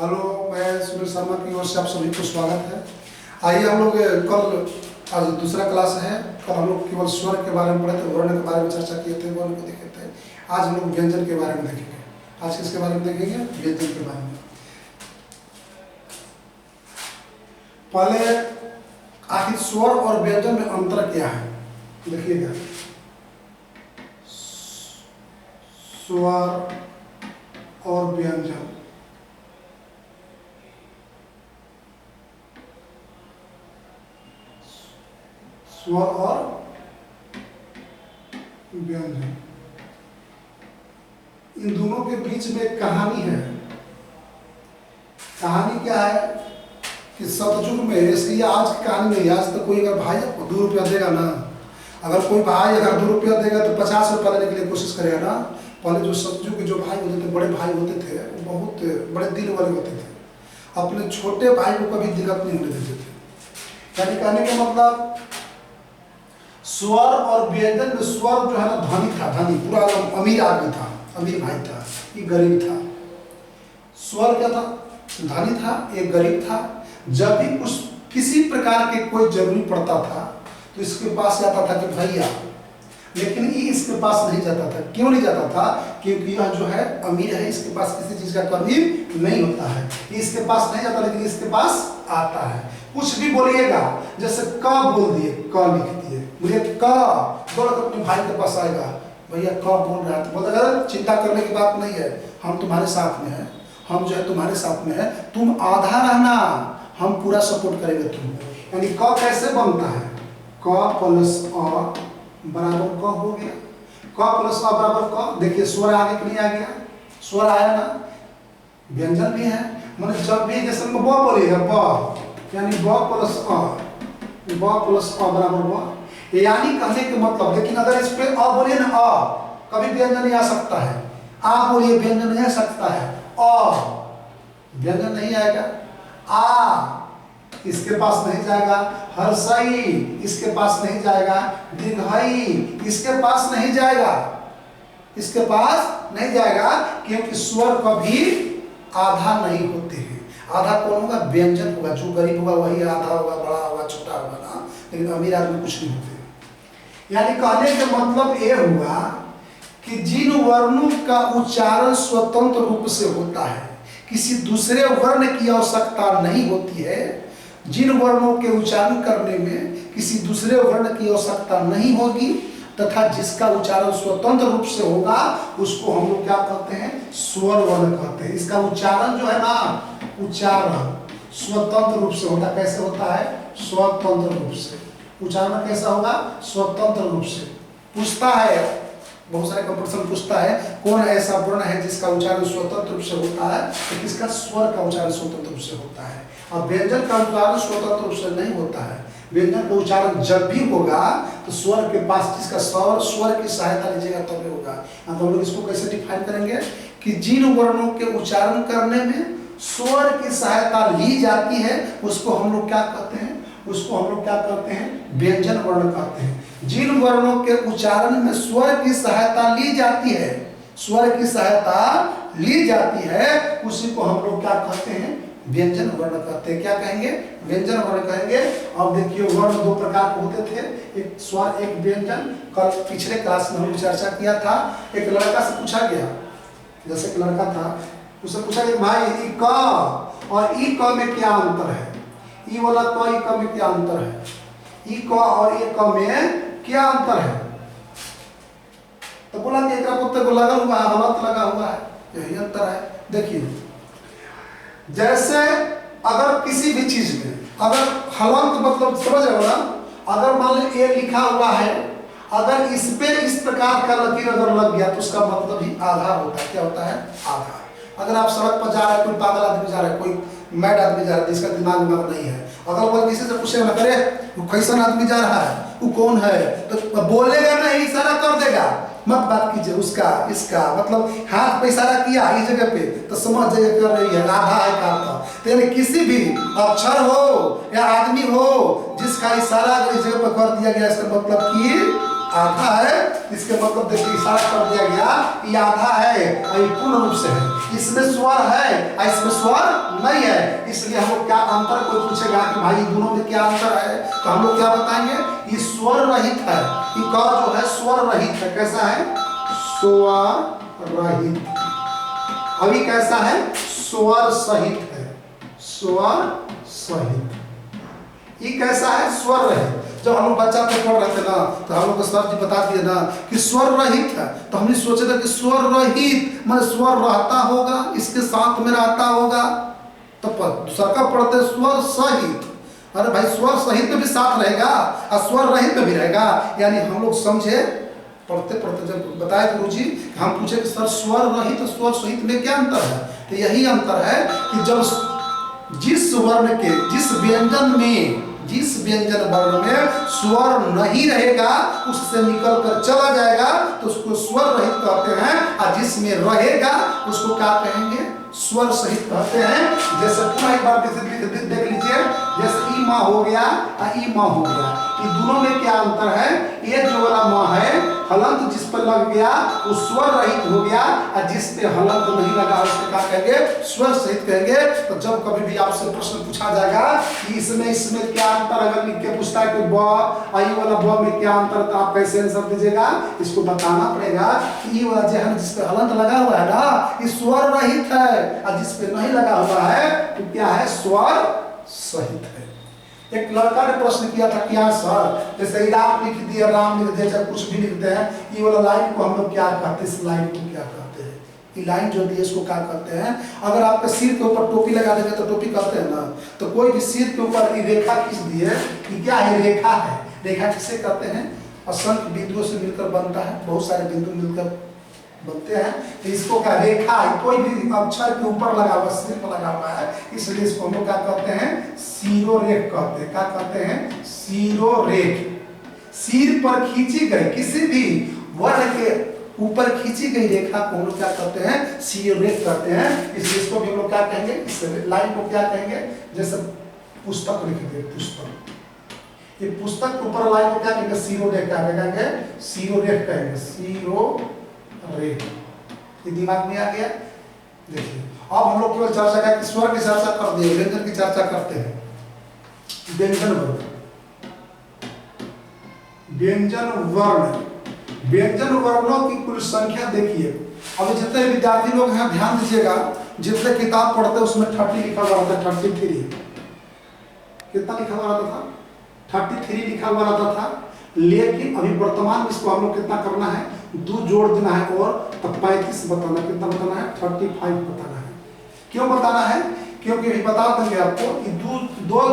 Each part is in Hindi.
हेलो, मैं सुनील शर्मा की ओर से आप सभी को स्वागत है। आइए हम लोग कल आज दूसरा क्लास है। कल हम लोग केवल स्वर के बारे में पढ़े थे, वर्ण के बारे में चर्चा किए थे, वर्ण को देखे थे। आज हम लोग व्यंजन के बारे में देखेंगे। आज किसके बारे में देखेंगे? व्यंजन के बारे में। पहले आखिर स्वर और व्यंजन में अंतर क्या है देखिएगा। स्वर और व्यंजन, स्वर और व्यंजन, इन दोनों के बीच में एक कहानी है। कहानी क्या है कि सतयुग में, इसलिए आज की कहानी नहीं। आज तो कोई अगर भाई आपको 2 रुपया देगा ना, अगर कोई भाई अगर 2 रुपया देगा तो 50 रुपया देने के लिए कोशिश करेगा ना। पहले जो सतयुग के जो भाई होते थे, बड़े भाई होते थे, वो बहुत बड़े दिल वाले होते थे। अपने छोटे भाई को कभी दिक्कत नहीं होने देते थे। यानी कहने का मतलब स्वर और व्यंजन में स्वर जो है ना धनी था, धनी पूरा अमीर आदमी था, अमीर भाई था, ये गरीब था। स्वर क्या था? धनी था, ये गरीब था। जब भी कुछ किसी प्रकार के कोई जरूरी पड़ता था तो इसके पास जाता था कि भैया, लेकिन ये इसके पास नहीं जाता था। क्यों नहीं जाता था? क्योंकि यह जो है अमीर है, इसके पास किसी चीज का कमी नहीं होता है। ये इसके पास नहीं जाता, लेकिन इसके पास आता है। कुछ भी बोलिएगा, जैसे क बोल दिए, क लिख दिए, मुझे क बोल कर अपने भाई के पास आएगा, भैया क बोल रहा है तो बोलता है चिंता करने की बात नहीं है, हम तुम्हारे साथ में हैं, हम जो है तुम्हारे साथ में है, तुम आधा रहना, हम पूरा सपोर्ट करेंगे तुमको। यानी क कैसे बनता है? क प्लस अ बराबर क हो गया। क प्लस अ बराबर क। देखिए स्वर आगे के लिए आ गया, स्वर आया ना। व्यंजन भी है, मतलब जब भी जैसे ब बोलिएगा, ब यानी ब प्लस अ, ब प्लस अ बराबर ब। यानी कहने के मतलब, लेकिन अगर इस पे अ बोलिए ना, अ कभी व्यंजन नहीं आ सकता है। आ बोलिए व्यंजन नहीं आ सकता है। अ व्यंजन नहीं आएगा। आ इसके पास नहीं जाएगा। हर्षई इसके पास नहीं जाएगा। दीर्घई इसके पास नहीं जाएगा, इसके पास नहीं जाएगा, क्योंकि स्वर कभी आधा नहीं होते हैं। आधा कौन होगा? व्यंजन होगा। जो गरीब होगा वही आधा होगा, बड़ा होगा, छोटा होगा ना, लेकिन अमीर आदमी कुछ नहीं होते। यानी कहने का मतलब ये हुआ कि जिन वर्णों का उच्चारण स्वतंत्र रूप से होता है, किसी दूसरे वर्ण की आवश्यकता नहीं होती है, जिन वर्णों के उच्चारण करने में किसी दूसरे वर्ण की आवश्यकता नहीं होगी, तथा जिसका उच्चारण स्वतंत्र रूप से होगा, उसको हम लोग क्या कहते हैं? स्वर वर्ण कहते हैं। इसका उच्चारण जो है ना, उच्चारण स्वतंत्र रूप से होता है। कैसे होता है? स्वतंत्र रूप से। उच्चारण कैसा होगा? स्वतंत्र रूप से। पूछता है, बहुत सारे कंपटीशन पूछता है, कौन ऐसा वर्ण है जिसका उच्चारण स्वतंत्र रूप से होता है? तो किसका? स्वर का उच्चारण स्वतंत्र रूप से होता है। और व्यंजन का उच्चारण स्वतंत्र रूप से नहीं होता है। व्यंजन का उच्चारण जब भी होगा तो स्वर के पास, जिसका स्वर की सहायता लीजिएगा तभी होगा। तो हम लोग इसको कैसे डिफाइन करेंगे कि जिन वर्णों के उच्चारण करने में स्वर की सहायता ली जाती है, उसको हम लोग क्या कहते हैं? उसको हम लोग क्या कहते हैं? व्यंजन वर्ण कहते हैं। जिन वर्णों के उच्चारण में स्वर की सहायता ली जाती है, स्वर की सहायता ली जाती है, उसी को हम लोग क्या कहते हैं? व्यंजन वर्ण कहते हैं। क्या कहेंगे? व्यंजन वर्ण कहेंगे। अब देखिए वर्ण 2 प्रकार के होते थे, एक स्वर, एक व्यंजन। कल पिछले क्लास में हम चर्चा किया था। एक लड़का से पूछा गया, जैसे एक लड़का था, उससे पूछा गया भाई ई क और ई क में क्या अंतर है? ई वाला क, ई क में क्या अंतर है? ई क और ई क में क्या अंतर है? तो बोला कि एक पुत्र को लगा हुआ है, हाथ लगा हुआ है, यही अंतर है। देखिए जैसे अगर किसी भी चीज में अगर हलंत मतलब समझ रहे हो ना, अगर मान लो ए लिखा हुआ है, अगर इस पे इस प्रकार का लकीर अगर लग गया तो उसका मतलब ही आधा होता है। क्या होता है? आधा। अगर आप सड़क पर जा रहे हैं, कोई पागल आदमी जा रहा है, कोई मैड आदमी जा रहा है, जिसका दिमाग नहीं है, अगर वो किसी से पूछे ना, करे वो कैसा आदमी जा रहा है, वो कौन है, तो बोलेगा नहीं, इशारा कर देगा, मत बात कीजिए उसका इसका, मतलब हाथ पे इशारा किया इस जगह पे तो समझ जाइए कर रही है, आधा है का। तो यानी किसी भी अक्षर हो या आदमी हो जिसका इसारा अगर इस जगह पर कर दिया गया, इसका मतलब कि आधा है, इसके मतलब देखिए इशारा कर दिया गया ये आधा है और ये पूर्ण रूप से है। इसमें स्वर है और इसमें स्वर नहीं है, इसलिए हम लोग क्या अंतर, कोई पूछेगा कि भाई दोनों में क्या अंतर है तो हम लोग क्या बताएंगे, ये स्वर रहित है, ये क जो है स्वर रहित है। कैसा है? स्वर रहित। अभी कैसा है? स्वर सहित है, स्वर सहित। ये कैसा है? स्वर रहित। जब हम लोग बच्चा पे पढ़ रहे थे ना तो हम लोग को सर जी बता दिए ना कि स्वर रहित है, तो हमने सोचे था कि स्वर रहित मतलब स्वर रहता होगा, इसके साथ में रहता होगा, तो दूसरा का पढ़ते स्वर सहित। अरे भाई स्वर सहित में भी साथ रहेगा और स्वर रहित में भी रहेगा, यानी हम लोग समझे पढ़ते पढ़ते जब बताए गुरु जी, हम पूछे कि सर स्वर रहित और स्वर सहित में क्या अंतर है, तो यही अंतर है कि जब जिस वर्ण के जिस व्यंजन वर्ण में स्वर नहीं रहेगा उससे निकल कर चला जाएगा तो उसको स्वर रहित कहते हैं, और जिसमें रहेगा उसको क्या कहेंगे? स्वर सहित कहते हैं। जैसे पुनः एक बार देख लीजिए, जैसे ई माँ हो गया और ई माँ हो गया, ये दोनों में क्या अंतर है? ये जो वाला माँ है हलंत जिस पर लग गया वो स्वर रहित हो गया, और जिस पे हलंत नहीं लगा उसको क्या कहेंगे? स्वर सहित कहेंगे। तो जब कभी भी आपसे प्रश्न पूछा जाएगा कि इसमें क्या अंतर, अगर लिख के पूछता है कि ब आई वाला ब में क्या अंतर, तो आप कैसे आंसर दीजिएगा? इसको बताना पड़ेगा कि ये वाला जो है जिस पे हलंत लगा हुआ है ना ये स्वर रहित है, और जिस पे नहीं लगा हुआ है तो क्या है? स्वर सहित है। एक लड़का ने प्रश्न किया था, क्या सर जैसे राम लिख दिया, राम लिख दिया, चाहे कुछ भी लिखते हैं, ये वाला लाइन को हम लोग क्या कहते हैं? इस लाइन को क्या कहते हैं? ये लाइन जो दी है इसको क्या कहते हैं? अगर आपके सिर के ऊपर टोपी लगा देंगे तो टोपी कहते हैं ना, तो कोई भी सिर के ऊपर ये रेखा खींच दी है, ये क्या है? रेखा है। रेखा किसे कहते हैं? असंख्य बिंदुओं से मिलकर बनता है, बहुत सारे बिंदु मिलकर बनते हैं, तो इसको क्या? रेखा है। कोई भी अक्षर के ऊपर लगा हुआ, सिर पर लगा हुआ है, इसलिए इसको हम लोग क्या कहते हैं? शिरोरेख कहते हैं। क्या कहते हैं? शिरोरेख। सिर पर खींची गई किसी भी वर्ण के ऊपर खींची गई रेखा को हम लोग क्या कहते हैं? शिरोरेख कहते हैं। इसलिए इसको भी हम लोग क्या कहेंगे? इस लाइन को क्या कहेंगे? जैसे पुस्तक लिख दे, पुस्तक, ये पुस्तक के ऊपर लाइन को क्या कहेंगे? शिरोरेख कहेंगे, शिरोरेख कहेंगे, शिरोरेख। ये दिमाग में आ गया? देखिए अब हम लोग केवल चर्चा का स्वर की चर्चा कर दिए, व्यंजन की चर्चा करते हैं। व्यंजन वर्ण, व्यंजन वर्ण, व्यंजन वर्णों की कुल संख्या देखिए। अभी जितने विद्यार्थी लोग हैं ध्यान दीजिएगा, जितने किताब पढ़ते हैं उसमें 30 लिखा हुआ रहता है, 33 कितना लिखा हुआ रहता था? 33 लिखा हुआ रहता था। लेकिन अभी वर्तमान इसको हम लोग कितना करना है? 2 जोड़ देना है और 35 बताना, कितना बताना है? 35 बताना है। क्यों बताना है? क्योंकि अभी बता देंगे आपको कि दो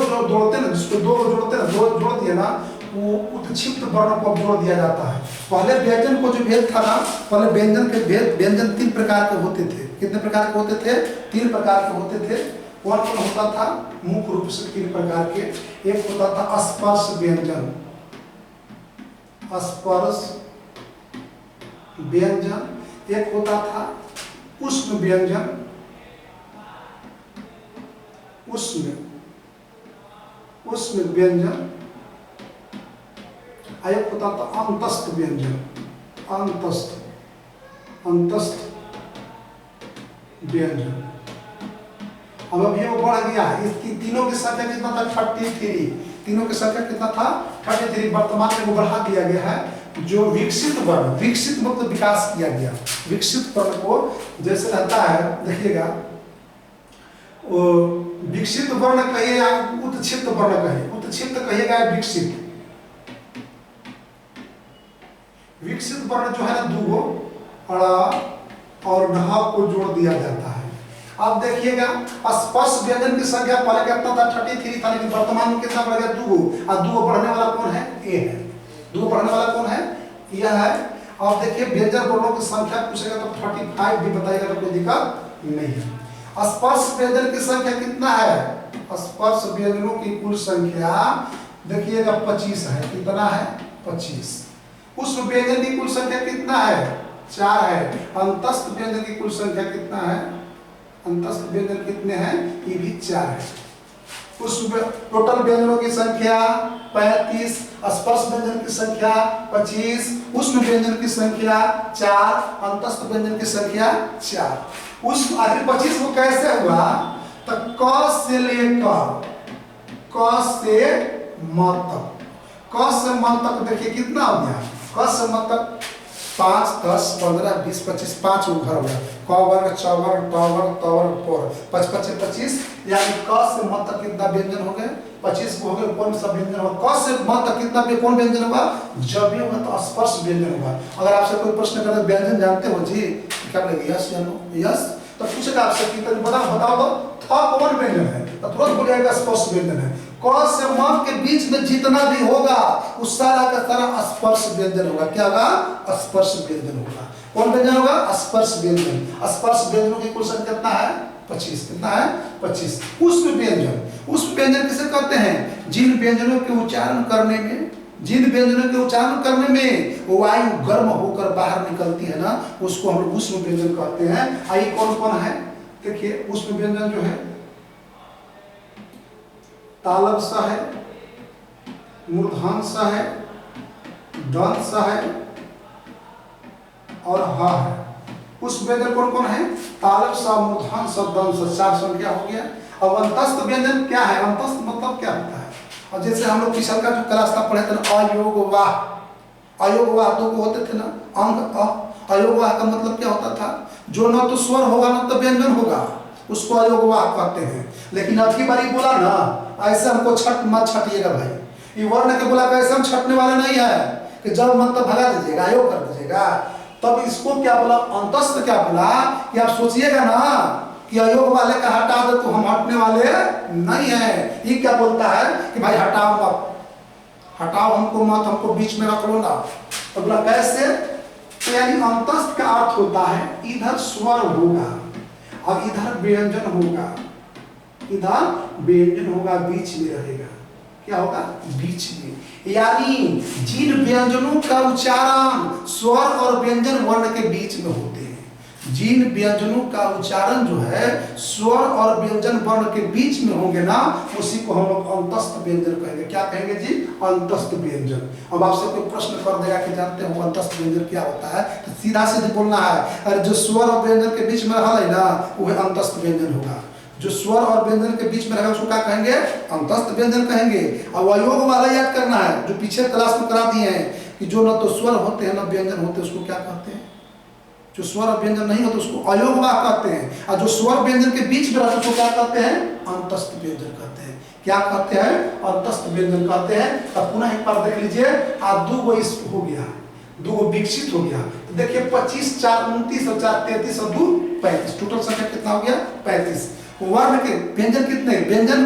जो जोड़ते ना, जिसको 2 जोड़ते ना, 2 जोड़ दिए ना, वो उत्क्षिप्त वर्ण को जोड़ दिया जाता है। पहले व्यंजन को जो भेद था ना, पहले व्यंजन के भेद, व्यंजन 3 प्रकार के होते थे। कितने प्रकार के होते थे? 3 प्रकार के होते थे। कौन कौन होता था? मुख्य रूप से 3 प्रकार के। एक होता था स्पर्श व्यंजन, स्पर्श व्यंजन। एक होता था उष्ण व्यंजन, उष्ण व्यंजन। एक होता था अंतस्थ व्यंजन, अंतस्थ व्यंजन। अब अभी वो बढ़ गया है, इसकी तीनों की संख्या कितना था? 33। तीनों की संख्या कितना था? 33। वर्तमान में वो बढ़ा दिया गया है। जो विकसित वर्ण, विकसित मतलब विकास किया गया, विकसित वर्ण को जैसे रहता है, देखिएगा विकसित वर्ण कहिए या उत्क्षिप्त वर्ण कहिए, उत्क्षिप्त कहिएगा या विकसित। विकसित वर्ण जो है ना, 2 अड़ा और ढा को जोड़ दिया जाता है। अब देखिएगा स्पर्श व्यंजन की संख्या पहले कितना था? 33 था, लेकिन वर्तमान में कितना बढ़ गया? 2। और 2 बढ़ने वाला कौन है? ए है। 2 बढ़ने वाला कौन है? यह है। अब देखिए व्यंजन वर्णों की संख्या पूछेगा तो 35 भी बताएगा तो कोई दिक्कत नहीं है। स्पर्श व्यंजन की संख्या कितना है? स्पर्श व्यंजनों की कुल संख्या देखिएगा 25 है। कितना है? 25। उस व्यंजन की कुल संख्या कितना है? 4 है। अंतस्थ व्यंजन की कुल संख्या कितना है? अंतस्थ व्यंजन कितने हैं? ये भी 4 है। उस टोटल व्यंजनों की संख्या 35, स्पर्श व्यंजन की संख्या 25, उष्ण व्यंजन की संख्या 4, अंतस्थ व्यंजन की संख्या 4। उस आखिर 25 को कैसे हुआ? तो क से लेकर क से म तक, क से म तक देखिए कितना हो गया? क से म तक 5, 10, 15, 20, 25, 5 घर हो गया। क वर्ग, च वर्ग, ट वर्ग, त वर्ग, प वर्ग, 5, 25, 25, यानी क से म तक कितना व्यंजन हो गए? 25 को हो गए। कौन सा व्यंजन होगा? क से म तक कितना कौन व्यंजन होगा? जब भी होगा तो स्पर्श व्यंजन होगा। अगर आपसे कोई प्रश्न करे व्यंजन जानते हो जी, क्या बोलेंगे? यस या नो? यस। तो पूछेगा आपसे कि बताओ तो कौन व्यंजन है? तो तुरंत बोलिएगा स्पर्श व्यंजन है। क से म के बीच में जितना भी होगा उस सारा का सारा स्पर्श व्यंजन होगा। क्या होगा? स्पर्श व्यंजन होगा। कौन व्यंजन होगा? स्पर्श व्यंजन। स्पर्श व्यंजनों की कुल संख्या कितना है? 25। कितना है? 25। उष्ण व्यंजन, उष्ण व्यंजन किसे कहते हैं? जिन व्यंजनों के उच्चारण करने में वायु गर्म होकर बाहर निकलती है ना, उसको हम लोग उष्ण व्यंजन कहते हैं। आइए कौन कौन है देखिए। उष्ण व्यंजन जो है तालब सा है, मूर्धन सा है, दंत सा है और ह है। उस व्यंजन कौन कौन है? तालब सा, मूर्धन सा, दंत सा, 4 संख्या हो गया। अब अंतस्थ व्यंजन क्या है? अंतस्थ मतलब क्या होता है? और जैसे हम लोग पिछल का जो क्लास था पढ़े थे ना, अयोग वाह, अयोग वाह दो को होते थे ना, अंग अ। अयोग वाह का मतलब क्या होता था? जो न तो स्वर होगा न तो व्यंजन होगा, उसको अयोग वाह कहते हैं। लेकिन अब की बारी बोला ना, ऐसे हमको छट मत छटिएगा भाई। ये वर्ण के बोला कैसे हम छटने वाले नहीं है कि जब मन तो भगा दीजिएगा, अयोग कर दीजिएगा। तब इसको क्या बोला? अंतस्थ क्या बोला? कि आप सोचिएगा ना कि अयोग वाले का हटा दे तो हम हटने वाले नहीं है। ये क्या बोलता है कि भाई हटाओ मत, हटाओ हमको मत, हमको बीच में रख लो ना। तो बोला कैसे? तो यानी अंतस्थ का अर्थ होता है इधर स्वर होगा और इधर व्यंजन होगा, इधर व्यंजन होगा, बीच में रहेगा। क्या होगा? बीच में। यानी जिन व्यंजनों का उच्चारण स्वर और व्यंजन वर्ण के बीच में होते हैं, जिन व्यंजनों का उच्चारण जो है स्वर और व्यंजन वर्ण के बीच में होंगे ना, उसी को हम लोग अंतस्थ व्यंजन कहेंगे। क्या कहेंगे जी? अंतस्थ व्यंजन। अब आपसे कोई प्रश्न कर देगा कि जानते हो अंतस्थ व्यंजन क्या होता है, तो सीधा सीधे बोलना है अरे जो स्वर और व्यंजन के बीच में रहा ना, वह अंतस्थ व्यंजन होगा। जो स्वर और व्यंजन के बीच में रहेगा उसको क्या कहेंगे? अंतस्थ व्यंजन कहेंगे। अब अयोग वाला याद करना है जो पीछे क्लास में करा दिए हैं कि जो न तो स्वर होते हैं न व्यंजन होते, उसको क्या कहते हैं? जो स्वर और व्यंजन नहीं होते उसको अयोग वाह कहते हैं, और जो स्वर व्यंजन के बीच में रहते उसको क्या कहते हैं? अंतस्थ व्यंजन कहते हैं। क्या कहते हैं? अंतस्थ व्यंजन कहते हैं। अब पुनः एक बार देख लीजिए, आप दो इस हो गया, दो विकसित हो गया। तो देखिए 25, 4, 29 और 4, 33 और 2, 35, टोटल संख्या कितना हो गया? 35। वर्ण के व्यंजन कितने? व्यंजन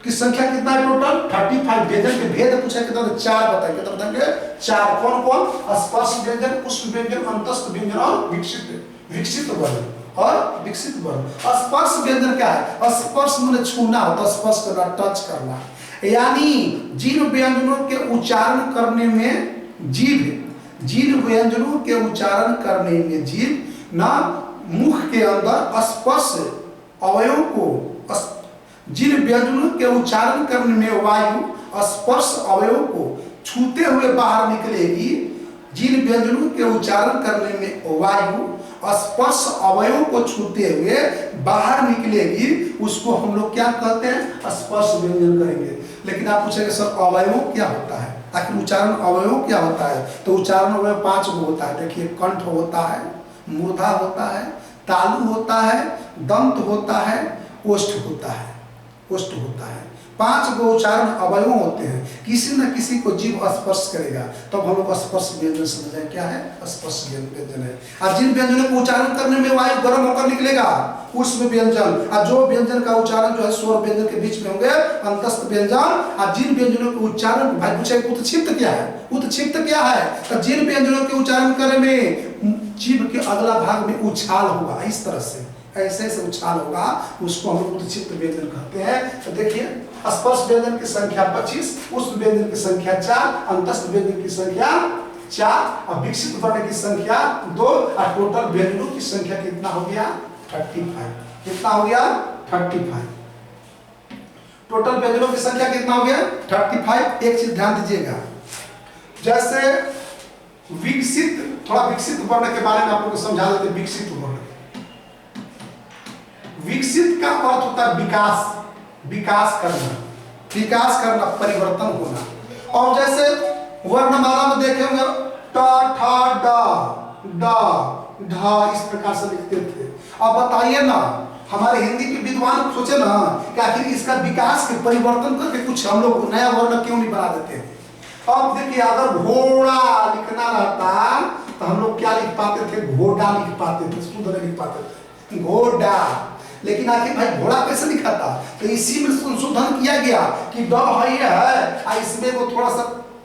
की संख्या कितना है टोटल? 35। व्यंजन के भेद पूछा कितना? 4 बताएं। कितना बताएंगे? 4। कौन कौन? स्पर्श व्यंजन, उष्ण व्यंजन, अंतस्थ व्यंजन और विकसित वर्ण और विकसित वर्ण। स्पर्श व्यंजन क्या है? स्पर्श माने छूना होता, स्पर्श करना, टच करना। यानी जिन व्यंजनों के उच्चारण करने में जिन व्यंजनों के उच्चारण करने में जीभ ना मुख के अंदर स्पर्श अवयव को, जिन व्यंजनों के उच्चारण करने में वायु स्पर्श अवयव को छूते हुए बाहर निकलेगी, जिन व्यंजनों के उच्चारण करने में वायु स्पर्श अवयव को छूते हुए बाहर निकलेगी, उसको हम लोग क्या कहते हैं? स्पर्श व्यंजन करेंगे। लेकिन आप पूछेंगे सर अवयव क्या होता है? आखिर उच्चारण अवयव क्या होता है? तो उच्चारण अवयव 5 गो होता है। देखिए कंठ होता है, मूर्धा होता है, तालु होता है, दंत होता है, ओष्ठ होता है, ओष्ठ होता है। 5 गो उच्चारण अवयव होते हैं। किसी न किसी को जीभ स्पर्श करेगा तब हम लोग स्पर्श व्यंजन समझें। क्या है? स्पर्श व्यंजन है। और जिन व्यंजनों को उच्चारण करने में वायु गर्म होकर निकलेगा उष्ण व्यंजन, और जो व्यंजन का उच्चारण जो है स्वर व्यंजन के बीच में होंगे अंतस्थ व्यंजन। और जिन व्यंजनों के उच्चारण भाई पूछे उत्क्षिप्त क्या है? उत्क्षिप्त क्या है? तो जिन व्यंजनों के उच्चारण करने में जीभ के अगला भाग में उछाल होगा, इस तरह से ऐसे ऐसे उछाल होगा, उसको हम लोग उत्क्षिप्त व्यंजन कहते हैं। तो देखिए स्पर्श व्यंजन की संख्या 25, उष्ण व्यंजन की संख्या 4, अंतस्थ व्यंजन की संख्या 4 और विकसित वर्ण की संख्या 2 और टोटल व्यंजनों की संख्या कितना हो गया? 35। कितना हो गया? 35। टोटल व्यंजनों की संख्या कितना हो गया? 35। एक चीज ध्यान दीजिएगा, जैसे विकसित, थोड़ा विकसित वर्ण के बारे में आप लोगों को समझा देते हैं। विकसित वर्ण, विकसित का अर्थ होता है विकास, विकास करना, विकास करना, परिवर्तन होना। और जैसे वर्णमाला में देखे होंगे ट ठ ड ड ढ, इस प्रकार से लिखते थे। अब बताइए ना, हमारे हिंदी के विद्वान सोचे ना कि आखिर इसका विकास के परिवर्तन करके कुछ हम लोग नया वर्ण क्यों नहीं बना देते हैं। अब देखिए, अगर घोड़ा लिखना रहता तो हम लोग क्या लिख पाते थे? घोड़ा लिख पाते थे, शुद्ध नहीं लिख पाते थे, घोड़ा। लेकिन आखिर भाई घोड़ा कैसे लिखा था? तो इसी में संशोधन किया गया कि ड है, इसमें वो थोड़ा सा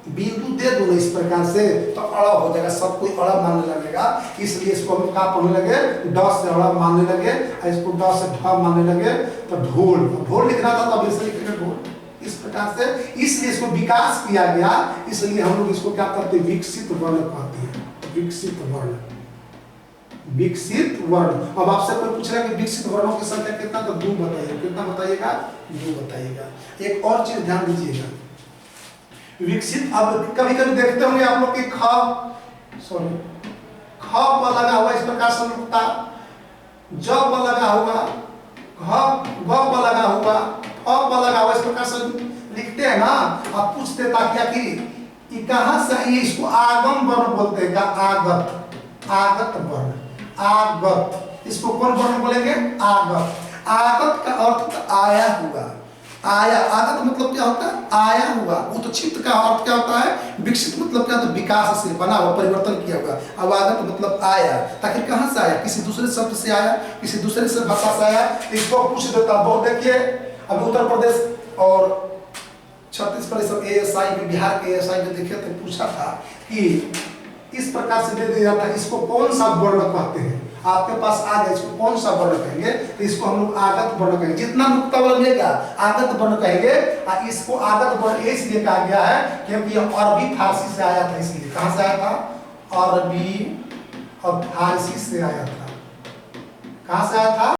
बिंदु दे दो इस प्रकार से, तो अड़ा हो जाएगा, सब कोई अड़ा मानने लगेगा। इसलिए इसको हम क्या पढ़ने लगे? ड से अड़ा मानने लगे, इसको ड से ढ मानने लगे। तो ढोल, ढोल लिखना था तब इसे लिखेंगे ढोल, इस प्रकार से। इसलिए इसको विकास किया गया, इसलिए हम लोग इसको क्या करते हैं? विकसित वर्ण कहते हैं, विकसित वर्ण, विकसित वर्ण। अब आपसे कोई पूछ रहा है कि विकसित वर्णों की संख्या कितना, तो 2 बताइए। कितना बताइएगा? 2 बताइएगा। एक और चीज ध्यान दीजिएगा, विकसित, अब कभी कभी देखते होंगे आप लोग कि ख पर लगा हुआ इस प्रकार से लिखता, ज पर लगा हुआ, ग पर लगा हुआ, पर लगा हुआ, इस प्रकार से लिखते हैं ना। आप पूछते ताकि आखिर ये कहां से है? इसको आगम वर्ण बोलते हैं। आगत, आगत वर्ण, आगत, इसको कौन वर्ण बोलेंगे? आगत। आगत का अर्थ आया हुआ, आया। आगत मतलब क्या होता है? आया हुआ। उत्क्षिप्त का अर्थ क्या होता है? विकसित मतलब क्या होता है? विकास से बना हुआ, परिवर्तन किया हुआ। अब आगत मतलब आया, ताकि कहां से आया? किसी दूसरे शब्द से आया, किसी दूसरे से भाषा से आया। इसको पूछ देता बहुत। देखिए, अभी उत्तर प्रदेश और छत्तीसगढ़ सब ASI में, बिहार के ASI में देखे थे, पूछा था कि इस प्रकार से दे दिया था, इसको कौन सा वर्ण कहते हैं? आपके पास आ गया, इसको कौन सा वर्ण कहेंगे? तो इसको हम लोग आगत वर्ण कहेंगे। जितना नुक्ता वाला मिलेगा आगत वर्ण कहेंगे। इसको आगत वर्ण इसलिए कहा गया है क्योंकि यह अरबी फारसी से आया था। इसलिए कहां से आया था? अरबी और फारसी से आया था। कहां से आया था?